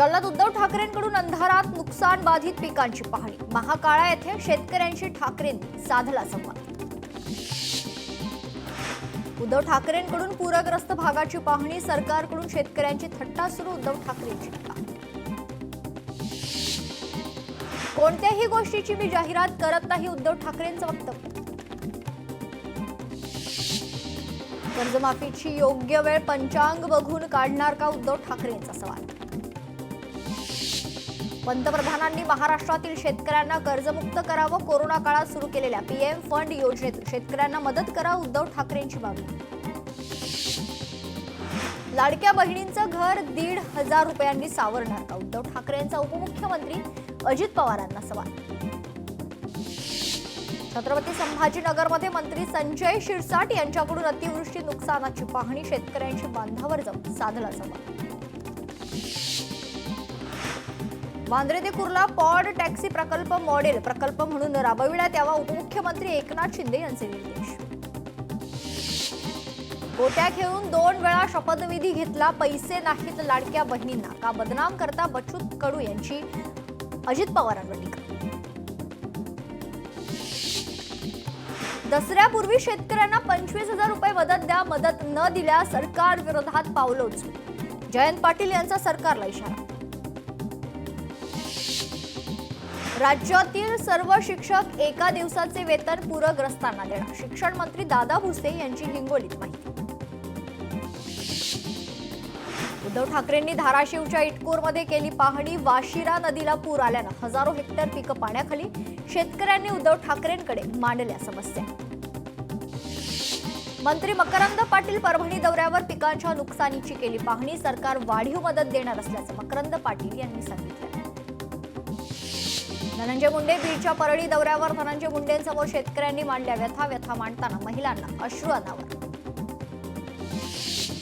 जालन्यात उद्धव ठाकरेंकडून अंधारात नुकसान बाधित पिकांची पाहणी। महाकाळा येथे शेतकऱ्यांशी ठाकरेंनी साधला संवाद। उद्धव ठाकरेंकडून पूरग्रस्त भागाची पाहणी, सरकारकडून शेतकऱ्यांची थट्टा सुरू। उद्धव ठाकरेंची टीका, कोणत्याही गोष्टीची मी जाहिरात करत नाही, उद्धव ठाकरेंचं वक्तव्य। कर्जमाफीची योग्य वेळ पंचांग बघून काढणार का, उद्धव ठाकरेंचा सवाल। पंतप्रधानांनी महाराष्ट्रातील शेतकऱ्यांना कर्जमुक्त करावं, कोरोना काळात सुरू केलेल्या पीएम फंड योजनेतून शेतकऱ्यांना मदत करा, उद्धव ठाकरेंची मागणी। लाडक्या बहिणींचं घर 1,500 रुपयांनी सावरणार का, उद्धव ठाकरेंचा उपमुख्यमंत्री अजित पवारांना सवाल। छत्रपती संभाजीनगरमध्ये मंत्री संजय शिरसाट यांच्याकडून अतिवृष्टी नुकसानाची पाहणी, शेतकऱ्यांची बांधावर जाऊन साधला संवाद। वांद्रे ते कुर्ला पॉड टॅक्सी प्रकल्प मॉडेल प्रकल्प म्हणून राबविण्यात यावा, उपमुख्यमंत्री एकनाथ शिंदे यांचे निर्देश। गोट्या खेळून 2 वेळा शपथविधी घेतला, पैसे नाहीत लाडक्या बहिणींना का बदनाम करता, बच्चू कडू यांची अजित पवारांवर टीका। दसऱ्यापूर्वी शेतकऱ्यांना 25,000 रुपये मदत द्या, मदत न दिल्यास सरकार विरोधात पावलं उचलू, जयंत पाटील यांचा सरकारला इशारा। राज्यातील सर्व शिक्षक एका दिवसाचे वेतन पूरग्रस्तांना देणार, शिक्षण मंत्री दादा भुसे यांची हिंगोलीत माहिती। उद्धव ठाकरेंनी धाराशिवच्या इटकोरमध्ये केली पाहणी, वाशिरा नदीला पूर आल्यानं हजारो हेक्टर पिकं पाण्याखाली, शेतकऱ्यांनी उद्धव ठाकरेंकडे मांडल्या समस्या। मंत्री मकरंद पाटील परभणी दौऱ्यावर, पिकांच्या नुकसानीची केली पाहणी, सरकार वाढीव मदत देणार असल्याचं मकरंद पाटील यांनी सांगितलं। धनंजय मुंडे बीडच्या परळी दौऱ्यावर, धनंजय मुंडेंसमोर शेतकऱ्यांनी मांडल्या व्यथा, व्यथा मांडताना महिलांना अश्रू अनावर।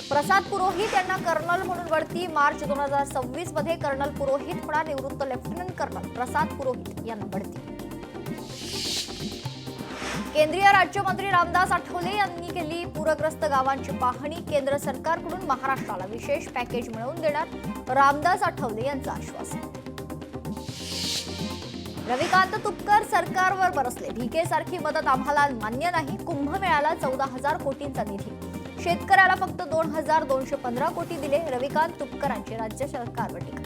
प्रसाद पुरोहित यांना कर्नल म्हणून बढती, मार्च 2026 मध्ये कर्नल पुरोहित होणार, निवृत्त लेफ्टनंट कर्नल प्रसाद पुरोहित यांना बढती। केंद्रीय राज्यमंत्री रामदास आठवले यांनी केली पूरग्रस्त गावांची पाहणी, केंद्र सरकारकडून महाराष्ट्राला विशेष पॅकेज मिळवून देणार, रामदास आठवले यांचं आश्वासन। रविकांत तुपकर सरकारवर बरसले, भीके सारखी मदत आम्हाला मान्य नाही, कुंभमेळ्याला 14,000 कोटींचा निधी, शेतकऱ्याला फक्त 2,215 कोटी दिले, रविकांत तुपकरांची राज्य सरकारवर टीका।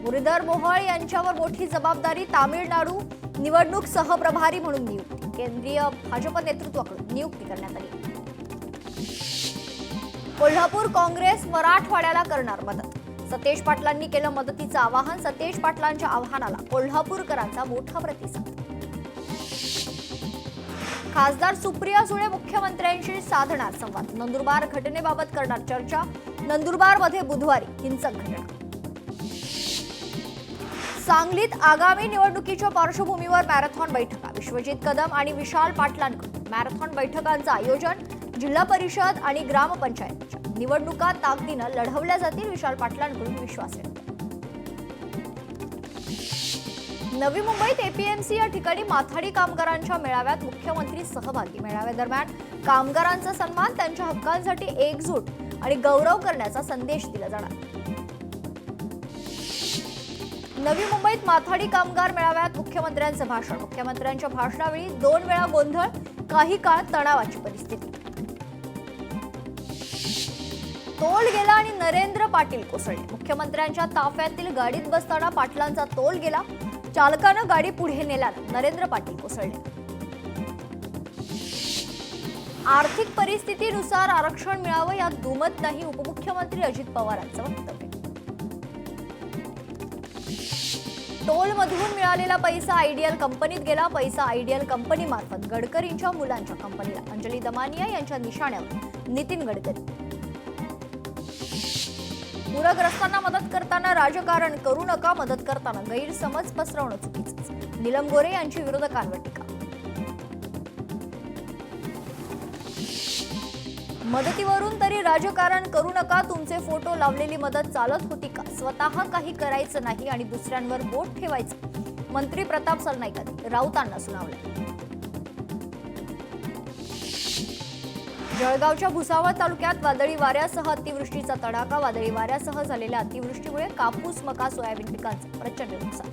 मुरलीधर मोहोळ यांच्यावर मोठी जबाबदारी, तामिळनाडू निवडणूक सहप्रभारी म्हणून नियुक्ती, केंद्रीय भाजप नेतृत्वाकडून नियुक्ती करण्यात आली। कोल्हापूर काँग्रेस मराठवाड्याला करणार मदत, सतेज पाटलांनी केलं मदतीचं आवाहन, सतेज पाटलांच्या आवाहनाला कोल्हापूरकरांचा मोठा प्रतिसाद। खासदार सुप्रिया सुळे मुख्यमंत्र्यांशी साधणार संवाद, नंदुरबार घटनेबाबत करणार चर्चा, नंदुरबारमध्ये बुधवारी हिंसक घटना। सांगलीत आगामी निवडणुकीच्या पार्श्वभूमीवर मॅरेथॉन बैठका, विश्वजित कदम आणि विशाल पाटलांकडून मॅरेथॉन बैठकांचं आयोजन, जिल्हा परिषद आणि ग्रामपंचायतीच्या निवडणुका ताकदीनं लढवल्या जातील, विशाल पाटलांकडून विश्वास व्यक्त। नवी मुंबईत एपीएमसी या ठिकाणी माथाडी कामगारांच्या मेळाव्यात मुख्यमंत्री सहभागी, मेळाव्यादरम्यान कामगारांचा सन्मान, त्यांच्या हक्कांसाठी एकजूट आणि गौरव करण्याचा संदेश दिला जाणार। नवी मुंबईत माथाडी कामगार मेळाव्यात मुख्यमंत्र्यांचं भाषण, मुख्यमंत्र्यांच्या भाषणावेळी 2 वेळा गोंधळ, काही काळ तणावाची परिस्थिती। तोल गेला आणि नरेंद्र पाटील कोसळले, मुख्यमंत्र्यांच्या ताफ्यातील गाडीत बसताना पाटलांचा तोल गेला, चालकानं गाडी पुढे नेल्यानं नरेंद्र पाटील कोसळले। आर्थिक परिस्थितीनुसार आरक्षण मिळावं यात दुमत नाही, उपमुख्यमंत्री अजित पवारांचं वक्तव्य। टोलमधून मिळालेला पैसा आयडियल कंपनीत गेला, पैसा आयडियल कंपनीमार्फत गडकरींच्या मुलांच्या कंपनीला, अंजली दमानिया यांच्या निशाण्यावर नितीन गडकरी। पूरग्रस्तांना मदत करताना राजकारण करू नका, मदत करताना गैरसमज पसरवणं चुकीचं, नीलम गोरे यांची विरोधकांवर टीका। मदतीवरून तरी राजकारण करू नका, तुमचे फोटो लावलेली मदत चालत होती का, स्वतः काही करायचं नाही आणि दुसऱ्यांवर बोट ठेवायचं, मंत्री प्रताप सरनाईकांनी राऊतांना सुनावलं। जळगावच्या भुसावळ तालुक्यात वादळी वाऱ्यासह अतिवृष्टीचा तडाखा. वादळी वाऱ्यासह झालेल्या अतिवृष्टीमुळे कापूस, मका, सोयाबीन पिकांचे प्रचंड नुकसान.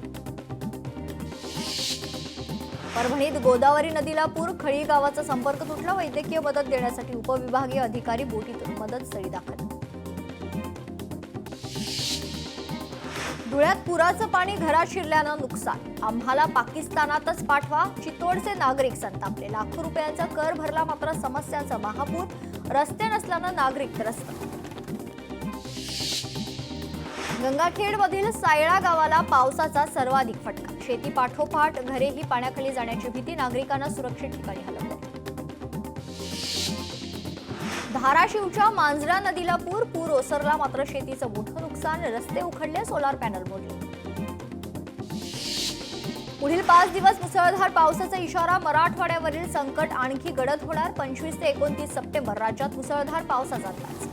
परभणीत गोदावरी नदीला पूर. खळी गावाचा संपर्क तुटला. वैद्यकीय मदत देण्यासाठी उपविभागीय अधिकारी बोटीतून मदतस्थळी दाखल. धुळ्यात पुराचं पाणी घरात शिरल्यानं नुकसान. आम्हाला पाकिस्तानातच पाठवा. चितोडचे नागरिक संतापले. लाखो रुपयांचा कर भरला मात्र समस्यांचा महापूर. रस्ते नसल्यानं नागरिक त्रस्त. गंगाखेडमधील सायळा गावाला पावसाचा सर्वाधिक फटका. शेती पाठोपाठ घरेही पाण्याखाली जाण्याची भीती. नागरिकांना सुरक्षित ठिकाणी हलवलं. धाराशिवच्या मांजरा नदीला पूर. पूर ओसरला मात्र शेतीचं मोठं नुकसान. रस्ते उखडले. सोलार पॅनल मोडले. पुढील 5 दिवस मुसळधार पावसाचा इशारा. मराठवाड्यावरील संकट आणखी गडद होणार. 25 ते 29 सप्टेंबर राज्यात मुसळधार पावसाचा अंदाज.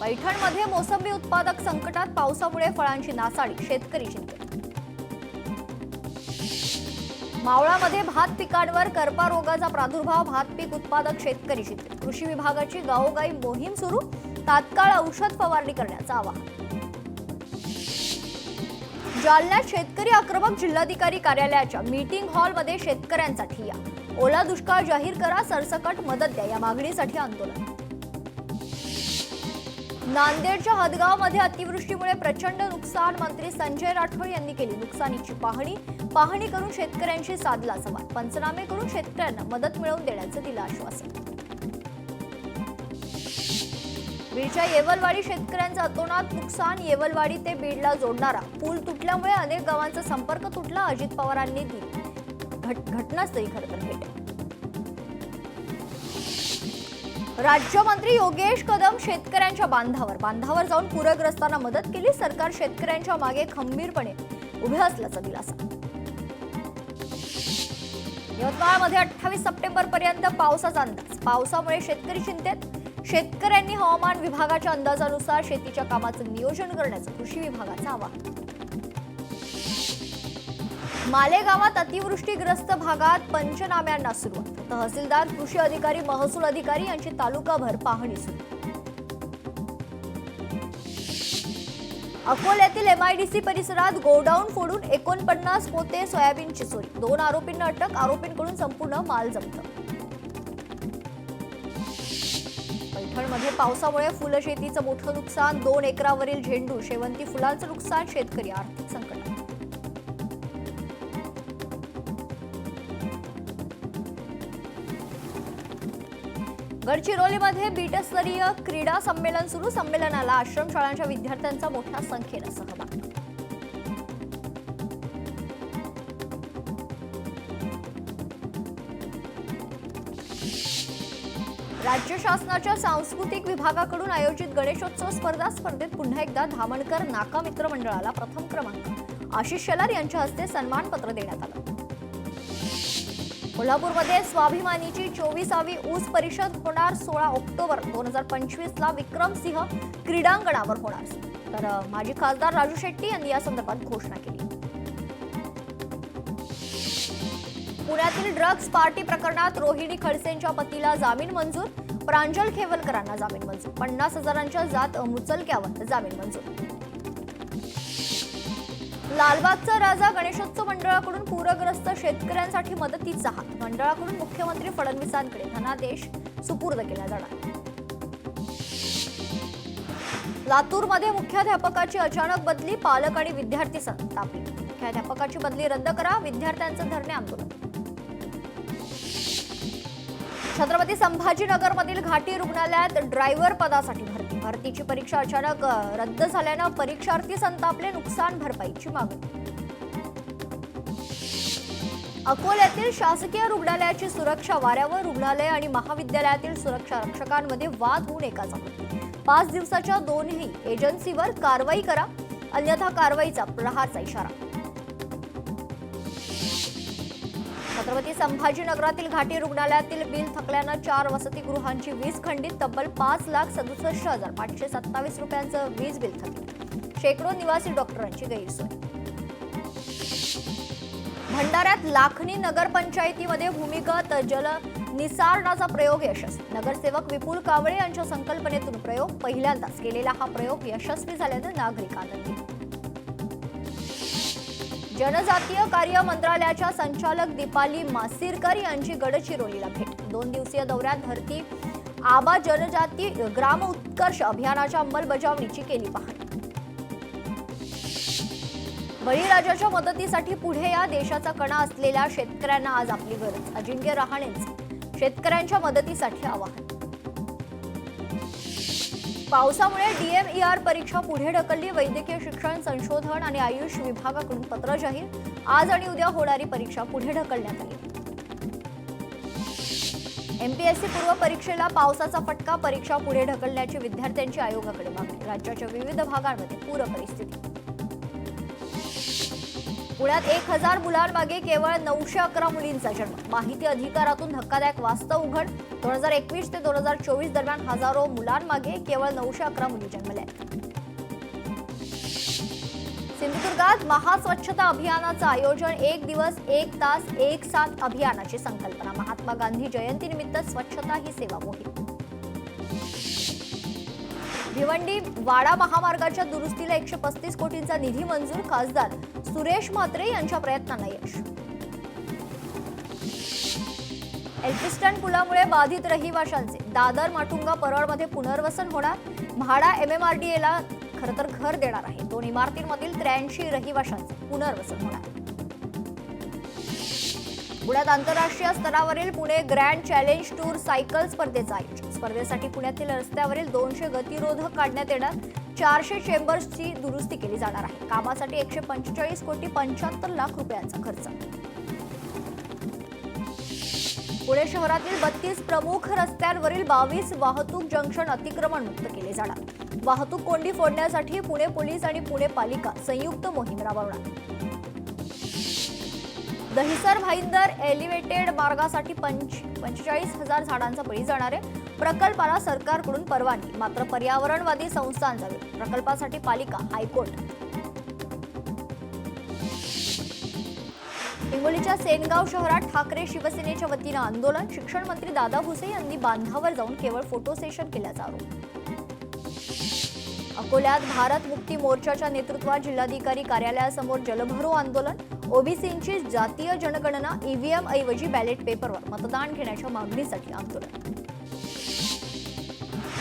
पैठणमध्ये मोसंबी उत्पादक संकटात. पावसामुळे फळांची नासाडी. शेतकरी चिंतेत. मावळामध्ये भात पिकांवर करपा रोगाचा प्रादुर्भाव. भात पीक उत्पादक शेतकरी चिंतेत. कृषी विभागाची गावोगावी मोहीम सुरू. तात्काळ औषध फवारणी करण्याचं आवाहन. जालन्यात शेतकरी आक्रमक. जिल्हाधिकारी कार्यालयाच्या मीटिंग हॉलमध्ये शेतकऱ्यांचा ठिय्या. ओला दुष्काळ जाहीर करा. सरसकट मदत द्या. या मागणीसाठी आंदोलन. नांदेडच्या हदगावमध्ये अतिवृष्टीमुळे प्रचंड नुकसान. मंत्री संजय राठोड यांनी केली नुकसानीची पाहणी करून शेतकऱ्यांशी साधला संवाद. पंचनामे करून शेतकऱ्यांना मदत मिळवून देण्याचं दिलं आश्वासन. बीडच्या येवलवाडी शेतकऱ्यांचं अतोनात नुकसान. येवलवाडी ते बीडला जोडणारा पूल तुटल्यामुळे अनेक गावांचा संपर्क तुटला. अजित पवारांनी दिली घटनास्थळी खरं तर भेट. राज्यमंत्री योगेश कदम शेतकऱ्यांच्या बांधावर जाऊन पूरग्रस्तांना मदत केली. सरकार शेतकऱ्यांच्या मागे खंबीरपणे उभे असल्याचा दिलासा. यवतमाळमध्ये 28 सप्टेंबर पर्यंत पावसाचा अंदाज. पावसामुळे शेतकरी चिंतेत. शेतकऱ्यांनी हवामान विभागाच्या अंदाजानुसार शेतीच्या कामाचं नियोजन करण्याचं कृषी विभागाचं आवाहन. मालेगावात अतिवृष्टीग्रस्त भागात पंचनाम्यांना सुरुवात. तहसीलदार, कृषी अधिकारी, महसूल अधिकारी यांची तालुकाभर पाहणी सुरू. अकोल्यातील MIDC परिसरात गोडाऊन फोडून 49 पोते सोयाबीनची चोरी. 2 आरोपींना अटक. आरोपींकडून संपूर्ण माल जप्त. पैठणमध्ये पावसामुळे फुलशेतीचं मोठं नुकसान. 2 एकरावरील झेंडू, शेवंती फुलांचं नुकसान. शेतकरी आर्थिक संकट. गडचिरोलीमध्ये बीटस्तरीय क्रीडा संमेलन सुरू. संमेलनाला आश्रमशाळांच्या विद्यार्थ्यांचा मोठ्या संख्येनं सहभाग. राज्य शासनाच्या सांस्कृतिक विभागाकडून आयोजित गणेशोत्सव स्पर्धेत पुन्हा एकदा धामणकर नाका मित्र मंडळाला प्रथम क्रमांक. आशिष शेलार यांच्या हस्ते सन्मानपत्र देण्यात आलं. कोल्हापूरमध्ये स्वाभिमानीची 24वी ऊस परिषद होणार. 16 ऑक्टोबर 2025 ला विक्रमसिंह क्रीडांगणावर होणार. तर माजी खासदार राजू शेट्टी यांनी या संदर्भात घोषणा केली. पुण्यातील ड्रग्ज पार्टी प्रकरणात रोहिणी खडसेंच्या पतीला जामीन मंजूर. प्रांजल खेवलकरांना जामीन मंजूर. 50,000च्या जात मुचलक्यावर जामीन मंजूर. लालबागचा राजा गणेशोत्सव मंडळाकडून पूरग्रस्त शेतकऱ्यांसाठी मदतीचा हात. मंडळाकडून मुख्यमंत्री फडणवीसांकडे धनादेश सुपूर्द केला जाणार. लातूरमध्ये मुख्याध्यापकाची अचानक बदली. पालक आणि विद्यार्थी संतापले. मुख्याध्यापकाची बदली रद्द करा. विद्यार्थ्यांचं धरणे आंदोलन. छत्रपती संभाजीनगरमधील घाटी रुग्णालयात ड्रायव्हर पदासाठी भरतीची परीक्षा अचानक रद्द झाल्यानं परीक्षार्थी संतापले. नुकसान भरपाईची मागणी. अकोल्यातील शासकीय रुग्णालयाची सुरक्षा वाऱ्यावर. रुग्णालय आणि महाविद्यालयातील सुरक्षा रक्षकांमध्ये वाद होऊन एकाचा मृत्यू. 5 दिवसाच्या दोन्ही एजन्सीवर कारवाई करा, अन्यथा कारवाईचा प्रहारचा इशारा. छत्रपती संभाजीनगरातील घाटी रुग्णालयातील बिल थकल्यानं 4 वसतिगृहांची वीज खंडित. तब्बल 5,67,527 रुपयांचं वीज बिल थकलं. शेकडो निवासी डॉक्टरांची गैरसोय. भंडाऱ्यात लाखनी नगरपंचायतीमध्ये भूमिगत निसारणाचा प्रयोग यशस्वी. नगरसेवक विपुल कावळे यांच्या संकल्पनेतून प्रयोग. पहिल्यांदाच केलेला हा प्रयोग यशस्वी झाल्यानं नागरिक आनंदी. जनजातीय कार्य मंत्रालयाच्या संचालक दीपाली मासिरकर यांची गडचिरोलीला भेट. 2 दिवसीय दौऱ्यात धरती आबा जनजाती ग्राम उत्कर्ष अभियानाच्या अंमलबजावणीची केली पाहणी. बळीराजाच्या मदतीसाठी पुढे या. देशाचा कणा असलेल्या शेतकऱ्यांना आज आपली गरज. अजिंक्य रहाणेंचे शेतकऱ्यांच्या मदतीसाठी आवाहन. पावसामुळे DMER परीक्षा पुढे ढकलली. वैद्यकीय शिक्षण संशोधन आणि आयुष विभागाकडून पत्र जाहीर. आज आणि उद्या होणारी परीक्षा पुढे ढकलण्यात आली. MPSC पूर्व परीक्षेला पावसाचा फटका. परीक्षा पुढे ढकलण्याची विद्यार्थ्यांची आयोगाकडे मागणी. राज्याच्या विविध भागांमध्ये पूर परिस्थिती. पुण्यात 1000 मुलांमागे केवळ 911 मुलींचा जन्म. माहिती अधिकारातून धक्कादायक वास्तव उघड. 2021 ते 2024 दरम्यान हजारो मुलांमागे केवळ 911 मुली जन्मल्या. सिंधुदुर्गात महास्वच्छता अभियानाचं आयोजन. 1 दिवस 1 तास 1 साथ अभियानाची संकल्पना. महात्मा गांधी जयंतीनिमित्त स्वच्छता ही सेवा मोहीम. भिवंडी वाडा महामार्गाच्या दुरुस्तीला 135 कोटींचा निधी मंजूर. खासदार सुरेश म्हात्रे यांच्या प्रयत्नांना यश. एल्फिस्टन पुलामुळे बाधित रहिवाशांचे दादर माटुंगा परळमध्ये पुनर्वसन होणार. म्हाडा MMRDAला खरं तर घर देणार आहे. 2 इमारतींमधील 83 रहिवाशांचे पुनर्वसन होणार. पुण्यात आंतरराष्ट्रीय स्तरावरील Pune grand challenge tour cycle स्पर्धेचं आयोजन. स्पर्धेसाठी पुण्यातील रस्त्यावरील 200 गतिरोधक काढण्यात येणार. 400 चेंबर्सची दुरुस्ती केली जाणार आहे. कामासाठी 145 कोटी 75 लाख रुपयांचा खर्च. पुणे शहरातील 32 प्रमुख रस्त्यांवरील 22 वाहतूक जंक्शन अतिक्रमण मुक्त केले जाणार. वाहतूक कोंडी फोडण्यासाठी पुणे पोलीस आणि पुणे पालिका संयुक्त मोहीम राबवणार. दहिसर भाईंदर एलिव्हेटेड मार्गासाठी 45,000 झाडांचा बळी जाणार आहे. प्रकल्पाला सरकारकडून परवानगी, मात्र पर्यावरणवादी संस्थांचा विरोध. प्रकल्पासाठी पालिका हायकोर्ट. हिंगोलीच्या सेनगाव शहरात ठाकरे शिवसेनेच्या वतीनं आंदोलन. शिक्षण मंत्री दादा भुसे यांनी बांधावर जाऊन केवळ फोटो सेशन केल्याचा आरोप. अकोल्यात भारत मुक्ती मोर्चाच्या नेतृत्वात जिल्हाधिकारी कार्यालयासमोर जलभरो आंदोलन. ओबीसींची जातीय जनगणना EVM ऐवजी बॅलेट पेपरवर मतदान घेण्याच्या मागणीसाठी आंदोलन.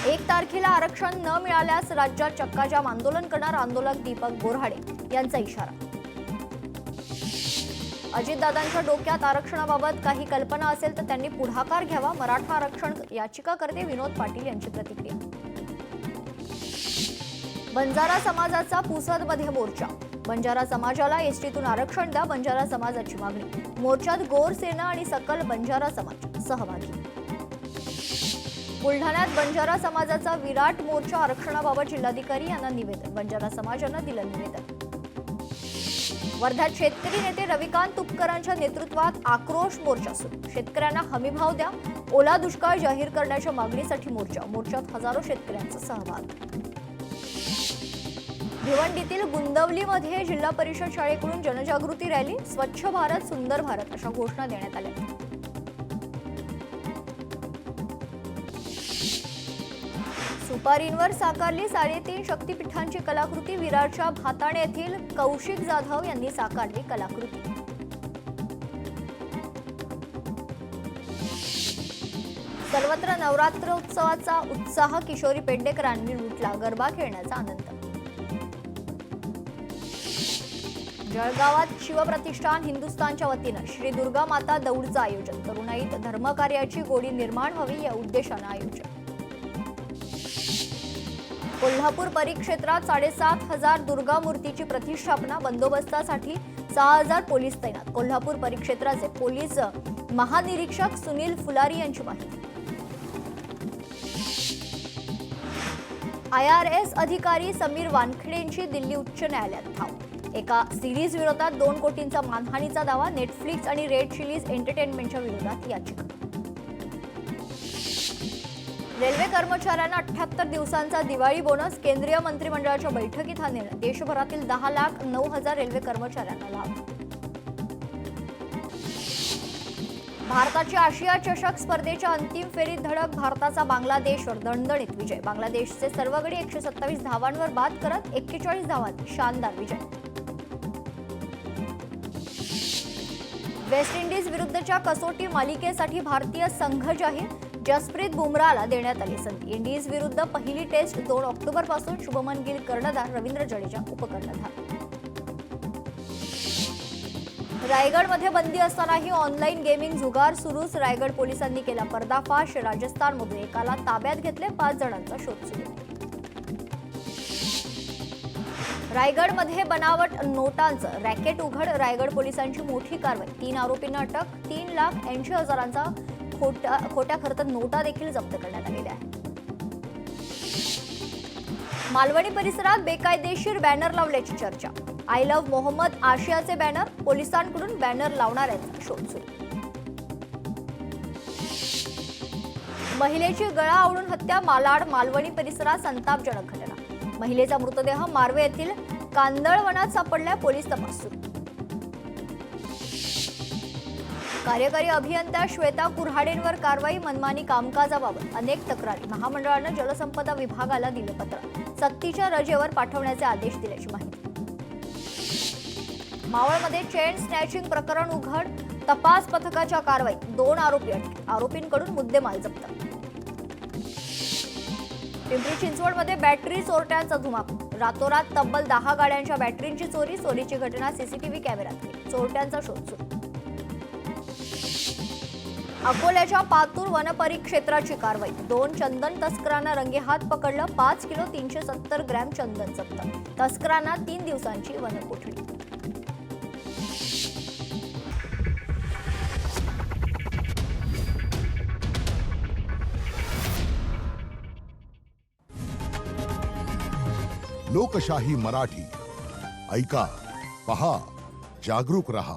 1 तारखेला आरक्षण न मिळाल्यास राज्यात चक्काजाम आंदोलन करणार. आंदोलक दीपक बोऱ्हाडे यांचा इशारा. अजितदादांच्या डोक्यात आरक्षणाबाबत काही कल्पना असेल तर त्यांनी पुढाकार घ्यावा. मराठा आरक्षण याचिकाकर्ते विनोद पाटील यांची प्रतिक्रिया. बंजारा समाजाचा पुसदमध्ये मोर्चा. बंजारा समाजाला एसटीतून आरक्षण द्या, बंजारा समाजाची मागणी. मोर्चात गोर सेना आणि सकल बंजारा समाज सहभागी. बुलढाण्यात बंजारा समाजाचा विराट मोर्चा. आरक्षणाबाबत जिल्हाधिकारी यांना निवेदन. बंजारा समाजानं दिलं निवेदन. वर्ध्यात शेतकरी नेते रविकांत तुपकरांच्या नेतृत्वात आक्रोश मोर्चा सुरू. शेतकऱ्यांना हमीभाव द्या, ओला दुष्काळ जाहीर करण्याच्या मागणीसाठी मोर्चा. मोर्चात हजारो शेतकऱ्यांचा सहभाग. भिवंडीतील गुंदवलीमध्ये जिल्हा परिषद शाळेकडून जनजागृती रॅली. स्वच्छ भारत सुंदर भारत अशा घोषणा देण्यात आल्या. सुपारींवर साकारली 3.5 शक्तिपीठांची कलाकृती. विरारच्या भाताणे येथील कौशिक जाधव यांनी साकारली कलाकृती. सर्वत्र नवरात्रोत्सवाचा उत्साह. किशोरी पेडणेकरांनी लुटला गरबा खेळण्याचा आनंद. जळगावात शिवप्रतिष्ठान हिंदुस्थानच्या वतीनं श्री दुर्गा माता दौडचं आयोजन. तरुणाईत धर्मकार्याची गोडी निर्माण व्हावी या उद्देशानं आयोजन. कोल्हापूर परिक्षेत्रात 7,500 दुर्गा मूर्तीची प्रतिष्ठापना. बंदोबस्तासाठी 6,000 पोलीस तैनात. कोल्हापूर परिक्षेत्राचे पोलीस महानिरीक्षक सुनील फुलारी यांची माहिती. IRS अधिकारी समीर वानखेडेंची दिल्ली उच्च न्यायालयात धाव. एका सिरीज विरोधात 2 कोटींचा मानहानीचा दावा. नेटफ्लिक्स आणि रेड चिलीज एंटरटेनमेंटच्या विरोधात याचिका. रेल्वे कर्मचाऱ्यांना 78 दिवसांचा दिवाळी बोनस. केंद्रीय मंत्रिमंडळाच्या बैठकीत हा निर्णय. देशभरातील 10,09,000 रेल्वे कर्मचाऱ्यांना लाभ. भारताची आशिया चषक स्पर्धेच्या अंतिम फेरीत धडक, भारताचा बांगलादेशवर दणदणीत विजय. बांगलादेशचे सर्व गडी 127 धावांवर बाद करत 41 धावांत शानदार विजय. वेस्ट इंडिज विरुद्धच्या कसोटी मालिकेसाठी भारतीय संघ जाहीर, जसप्रीत बुमराहला देण्यात आली संधी. इंडिज विरुद्ध पहिली टेस्ट 2 ऑक्टोबरपासून. शुभमन गिल कर्णधार, रवींद्र जडेजा उपकर्णधार. रायगडमध्ये बंदी असतानाही ऑनलाईन गेमिंग जुगार सुरूच, रायगड पोलिसांनी केला पर्दाफाश. राजस्थानमधून एकाला ताब्यात घेतले, 5 जणांचा शोध सुरू. रायगडमध्ये बनावट नोटांचं रॅकेट उघड, रायगड पोलिसांची मोठी कारवाई. 3 आरोपींना अटक, 3,80,000चा खोट्या खर्च नोटा देखील जप्त करण्यात आलेल्या आहेत. मालवणी परिसरात बेकायदेशीर बॅनर लावल्याची चर्चा. आय लव्ह मोहम्मद आशियाचे बॅनर, पोलिसांकडून बॅनर लावणाऱ्यांचा शोध सुरू. महिलेची गळा आवळून हत्या, मालाड मालवणी परिसरात संतापजनक घटना. महिलेचा मृतदेह मार्वे येथील कांदळवनात सापडला, पोलीस तपास सुरू. कार्यकारी अभियंता श्वेता कुऱ्हाडेंवर कारवाई, मनमानी कामकाजाबाबत अनेक तक्रारी. महामंडळानं जलसंपदा विभागाला दिले पत्र, सक्तीच्या रजेवर पाठवण्याचे आदेश दिल्याची माहिती. मावळमध्ये चेन स्नॅचिंग प्रकरण उघड, तपास पथकाच्या कारवाईत 2 आरोपी अटक, आरोपींकडून मुद्देमाल जप्त. पिंपरी चिंचवडमध्ये बॅटरी चोरट्यांचा धुमाकूळ, रातोरात तब्बल 10 गाड्यांच्या बॅटरींची चोरी. चोरीची घटना सीसीटीव्ही कॅमेऱ्यात केली, चोरट्यांचा शोध सुरू. अकोल्याच्या पातूर वनपरिक्षेत्राची कारवाई, 2 चंदन तस्करांना रंगेहात पकडलं, 5 किलो 370 ग्रॅम चंदन जप्त. तस्करांना 3 दिवसांची वनकोठडी. लोकशाही मराठी ऐका, पहा, जागरूक रहा.